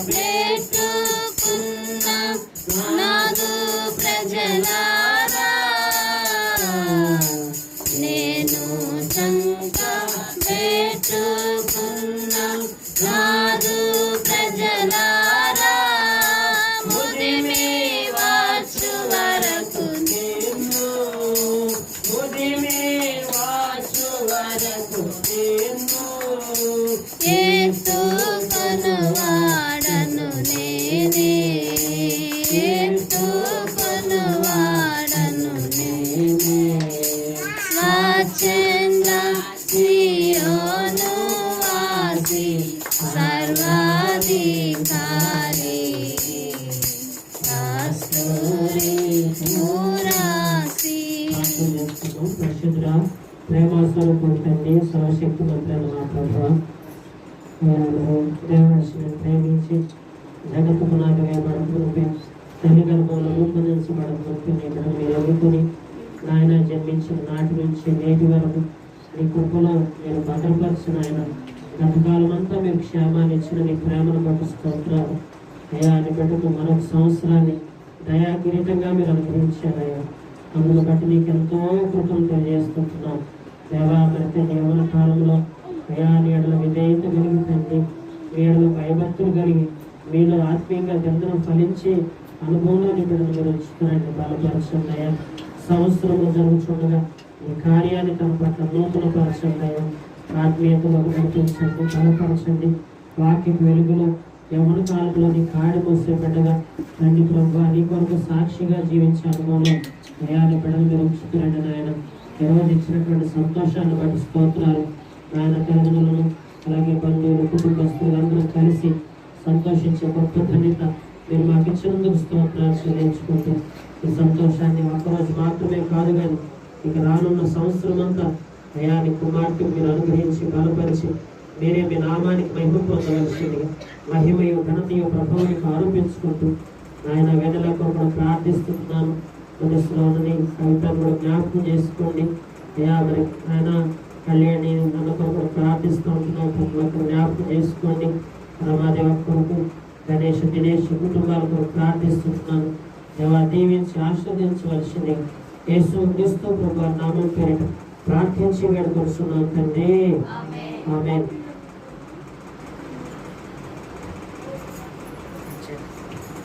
పెట్టుకున్న నాదు ప్రజలారా నేను చంక పెట్టుకున్న నాదు ప్రజలారా ముదిమి వచ్చు వరకు నిన్ను ముదిమి వచ్చు వరకు నిన్ను ఎత్తుకొనువాడను నేనే ఎత్తుకొనువాడను నేనే స్వచ్ఛంద సియోను వాసి సర్వాధికారి కస్తూరి మురాసి. పరిశుద్ధ ప్రేమాస్వరూపుడు తండ్రి, సర్వశక్తి మంత్రాలు మా ప్రభువా, దేవదర్శనం ప్రేమించి జగత్తు పునాది వేయబడుతుంది తల్లి గర్భంలో రూపొందించబడుతుంది మీరు ఎదుర్కొని నాయన జన్మించిన నాటి నుంచి నేటి వరకు నీ కృపలో మీరు భద్రపరిచిన ఆయన గతకాలం అంతా మీరు క్షేమాన్ని ఇచ్చిన నీ ప్రేమను బట్టి స్తోత్రాలు అయ్యా. అని బిడ్డకు మరొక సంవత్సరాన్ని దయా కిరీటంగా మీరు అనుగ్రహించారయ్యా. అందులో బట్టి నీకు ఎంతో కృపను తెలియజేస్తున్నాం దేవా. మరితే జీవన కాలంలో అయా నీడల విధేయత కలిగి తండ్రి, నీడల భయభక్తులు కలిగి మీలో ఆత్మీయంగా దిందరం ఫలించి అనుభవంలో బిడ్డను మీరు ఉంచుతున్నారని బలపరచండి అయ్యా. సంవత్సరంలో జరుగుతుండగా ఈ కార్యాన్ని తన పట్ల నూతన పరచండి అయ్యా. ఆత్మీయతలో నడిపించండి, బలపరచండి. వాక్య వెలుగులో యవన కాలంలో నీ కాడి మోసే బిడ్డగా తండ్రి ప్రభు నీ కొరకు సాక్షిగా జీవించే అనుభవంలో అయాన్ని బిడ్డలు మీరు ఉంచుతున్నారండి నాయన. ఈరోజు ఇచ్చినటువంటి సంతోషాన్ని బట్టి స్తోత్రాలు నాయన. తల్లిదండ్రులను అలాగే బంధువులు కుటుంబస్తులు అందరూ కలిసి సంతోషించే గొప్ప ధన్యత మీరు మాకు ఇచ్చినందుకు స్తోత్రాలు చెల్లించుకుంటూ ఈ సంతోషాన్ని ఒక్కరోజు మాత్రమే కాదు కానీ ఇక రానున్న సంవత్సరం అంతా అయా నీ కుమార్తె మీరు అనుగ్రహించి బలపరిచి మీరే మీ నామానికి మహిమ పొందవలసిందిగా మహిమయు ఘనతయు ప్రభావానికి ఆరోపించుకుంటూ ఆయన వేదల కొరకు ప్రార్థిస్తున్నాను. మనసులోని కవితను కూడా జ్ఞాపకం చేసుకోండి అయ్యా. మరి ఆయన కళ్యాణి నన్న కొరకు ప్రార్థిస్తూ ఉంటున్నాం, జ్ఞాపకం చేసుకోండి. రమాదేవ కొరకు గణేష్ దినేష్ కుటుంబాల కొరకు ప్రార్థిస్తున్నాను. దేవా దీవించి ఆశీర్వదించవలసింది యేసు క్రీస్తు ప్రభు నామం పేరిట ప్రార్థించి వేడుకొస్తున్నాను తండ్రి. ఆమేన్.